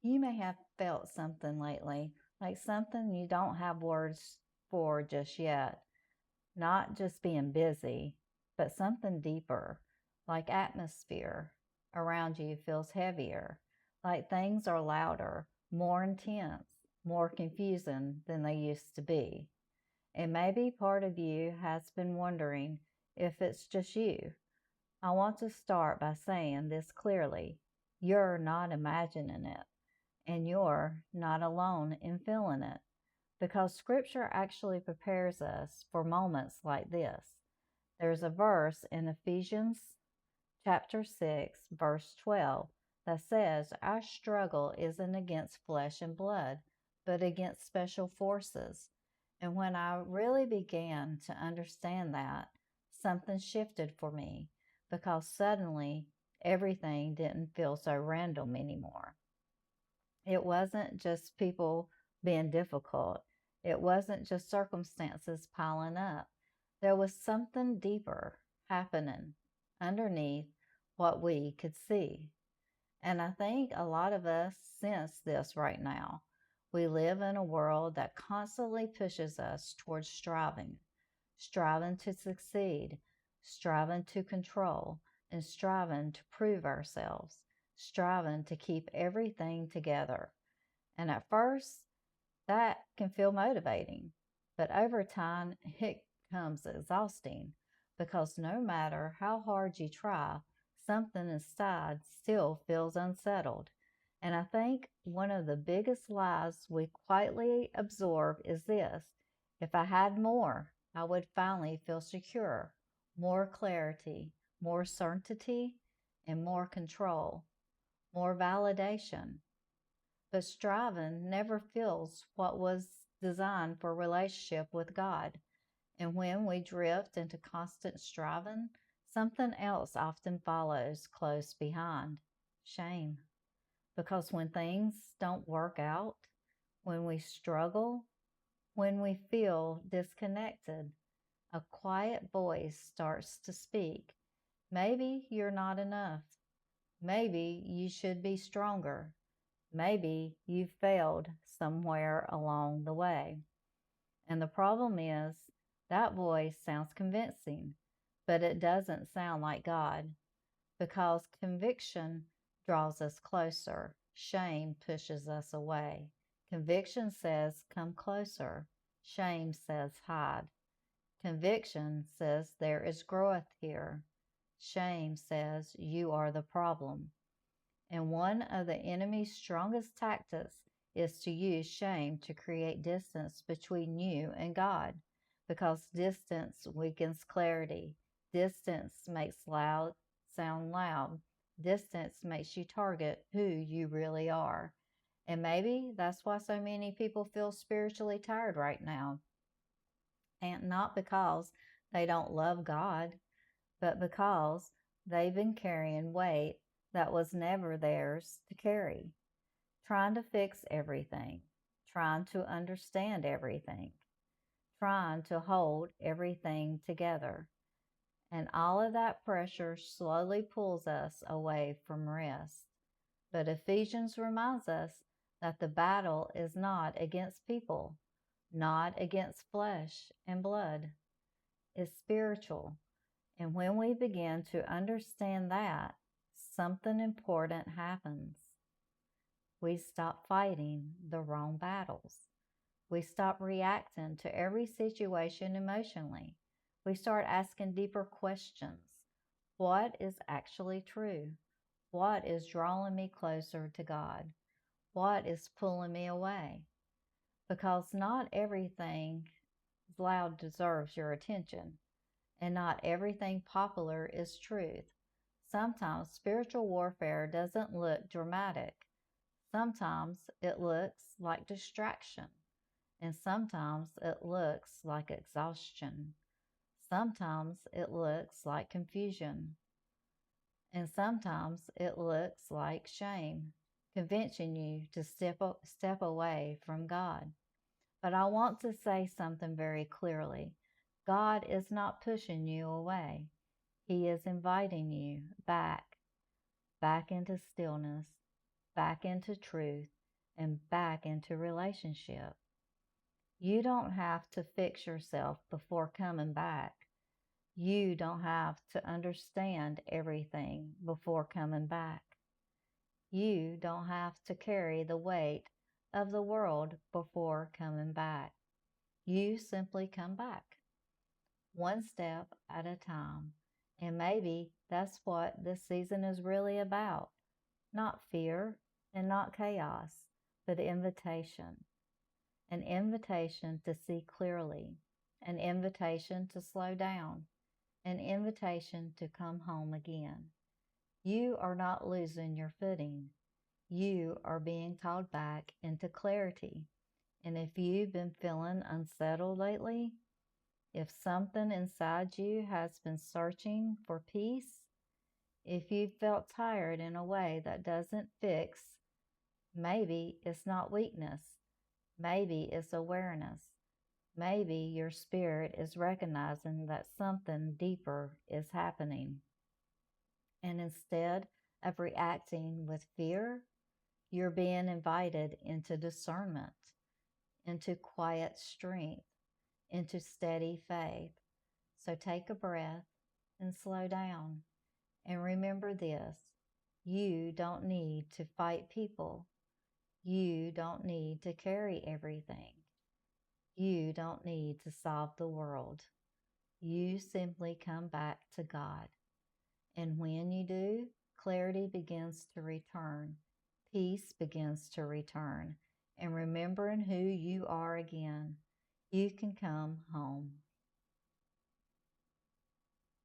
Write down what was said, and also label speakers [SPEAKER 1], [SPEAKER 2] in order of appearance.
[SPEAKER 1] You may have felt something lately, like something you don't have words for just yet. Not just being busy, but something deeper, like atmosphere around you feels heavier, like things are louder, more intense, more confusing than they used to be. And maybe part of you has been wondering if it's just you. I want to start by saying this clearly. You're not imagining it, and you're not alone in feeling it, because Scripture actually prepares us for moments like this. There's a verse in Ephesians chapter 6, verse 12, that says, our struggle isn't against flesh and blood, but against special forces. And when I really began to understand that, something shifted for me, because suddenly everything didn't feel so random anymore. It wasn't just people being difficult. It wasn't just circumstances piling up. There was something deeper happening underneath what we could see. And I think a lot of us sense this right now. We live in a world that constantly pushes us towards striving to succeed, striving to control, and striving to prove ourselves, striving to keep everything together. And at first, that can feel motivating, but over time, it becomes exhausting because no matter how hard you try, something inside still feels unsettled. And I think one of the biggest lies we quietly absorb is this: if I had more, I would finally feel secure, more clarity, more certainty, and more control, more validation. But striving never fills what was designed for relationship with God. And when we drift into constant striving, something else often follows close behind: shame. Because when things don't work out, when we struggle, when we feel disconnected, a quiet voice starts to speak. Maybe you're not enough. Maybe you should be stronger. Maybe you failed somewhere along the way. And the problem is, that voice sounds convincing, but it doesn't sound like God, because conviction draws us closer. Shame pushes us away. Conviction says, come closer. Shame says, hide. Conviction says, there is growth here. Shame says, you are the problem. And one of the enemy's strongest tactics is to use shame to create distance between you and God, because distance weakens clarity. Distance makes loud sound loud. Distance makes you target who you really are. And maybe that's why so many people feel spiritually tired right now. And not because they don't love God, but because they've been carrying weight that was never theirs to carry, trying to fix everything, trying to understand everything, trying to hold everything together. And all of that pressure slowly pulls us away from rest. But Ephesians reminds us that the battle is not against people, not against flesh and blood. It's spiritual. And when we begin to understand that, something important happens. We stop fighting the wrong battles. We stop reacting to every situation emotionally. We start asking deeper questions. What is actually true? What is drawing me closer to God? What is pulling me away? Because not everything loud deserves your attention, and not everything popular is truth. Sometimes spiritual warfare doesn't look dramatic. Sometimes it looks like distraction. And sometimes it looks like exhaustion. Sometimes it looks like confusion. And sometimes it looks like shame, convincing you to step away from God. But I want to say something very clearly. God is not pushing you away. He is inviting you back into stillness, back into truth, and back into relationship. You don't have to fix yourself before coming back. You don't have to understand everything before coming back. You don't have to carry the weight of the world before coming back. You simply come back, one step at a time. And maybe that's what this season is really about. Not fear and not chaos, but invitation. An invitation to see clearly, an invitation to slow down, an invitation to come home again. You are not losing your footing. You are being called back into clarity. And if you've been feeling unsettled lately, if something inside you has been searching for peace, if you felt tired in a way that doesn't fix, maybe it's not weakness. Maybe it's awareness. Maybe your spirit is recognizing that something deeper is happening. And instead of reacting with fear, you're being invited into discernment, into quiet strength, into steady faith. So take a breath and slow down. And remember this, you don't need to fight people. You don't need to carry everything. You don't need to solve the world. You simply come back to God. And when you do, clarity begins to return. Peace begins to return. And remembering who you are again, you can come home.